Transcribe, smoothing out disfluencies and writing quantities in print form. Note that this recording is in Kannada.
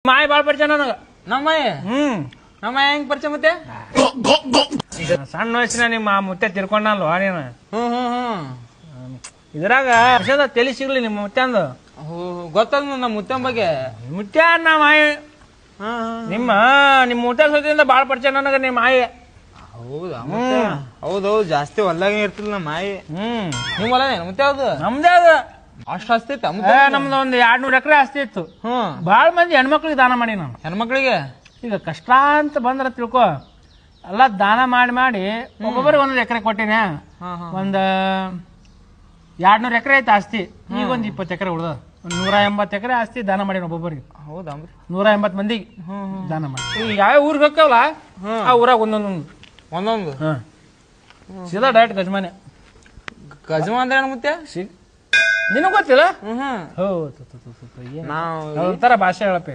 ಮಾಯ ಬಾಳ್ ಪರಿಚಯ ನನಗ ನಮ್ಮಯ್ಯ ನಮ್ಮಯ್ಯ ಹೆಂಗ್ ಪರಿಚಯ ಮತ್ತೆ ಸಣ್ಣ ವಯಸ್ಸಿನ ನಿಮ್ಮ ಮುತ್ತೆ ತಿರ್ಕೊಂಡಲ್ವ ನೀನು ಇದ್ರಾಗ ವರ್ಷದ ತಲೆ ಸಿಗ್ಲಿ ನಿಮ್ಮ ಮುತ್ತೆಂದು ಗೊತ್ತದ ನಮ್ಮ ಮುತ್ತನ್ ಬಗ್ಗೆ ಮುತ್ಯ ನಾ ಮಾಯ ನಿಮ್ಮ ಮುತ್ತೆ ಸೊತೆಯಿಂದ ಬಾಳ್ ಪರಿಚಯ ನನಗ ನಿಮ್ಮ ಮಾಯ ಹೌದಾ ಹೌದೌದು ಜಾಸ್ತಿ ಹೊಲ್ದಾಗ ಇರ್ತಿಲ್ಲ ನಮ್ಮ ಮಾಯಿ ನಿಮ್ ಹೊಲ ಮುತ್ತೆ ಹೌದು ನಮ್ದೇ ಅದು ಅಷ್ಟು ಆಸ್ತಿ ಐತ ನಮ್ದು ಒಂದ್ 200 ಎಕರೆ ಆಸ್ತಿ ಇತ್ತು ಬಾಳ ಮಂದಿ ಹೆಣ್ಮಕ್ಳಿಗೆ ದಾನ ಮಾಡಿ ನಾನು ಹೆಣ್ಮಕ್ಳಿಗೆ ಈಗ ಕಷ್ಟ ಅಂತ ಬಂದ್ರ ತಿಳ್ಕೊ ಎಲ್ಲ ದಾನ ಮಾಡಿ ಒಬ್ಬೊಬ್ಬರಿಗೆ 1 ಎಕರೆ ಕೊಟ್ಟಿನ ಒಂದ್ 200 ಎಕರೆ ಐತೆ ಆಸ್ತಿ ಈಗ ಒಂದ್ 20 ಎಕರೆ ಉಳ್ದ 180 ಎಕರೆ ಆಸ್ತಿ ದಾನ ಮಾಡಿ ಒಬ್ಬೊಬ್ಬರಿಗೆ ಹೌದಾ 180 ಮಂದಿಗೆ ದಾನ ಮಾಡಿ ಈಗ ಯಾವ ಊರಿಗೆ ಹೋಗ್ತಾವಲ್ಲ ಆ ಊರಾಗ ಒಂದೊಂದು ಸೀದಾ ಡೈರೆಕ್ಟ್ ಗಜಮಾನೆ ಗಜಮ ಅಂದ್ರೆ ಮುತ್ತೆ ನಿನಗ್ ಗೊತ್ತಿಲ್ಲ ನಾವು ಒಂಥರ ಭಾಷೆ ಹೇಳಪ್ಪ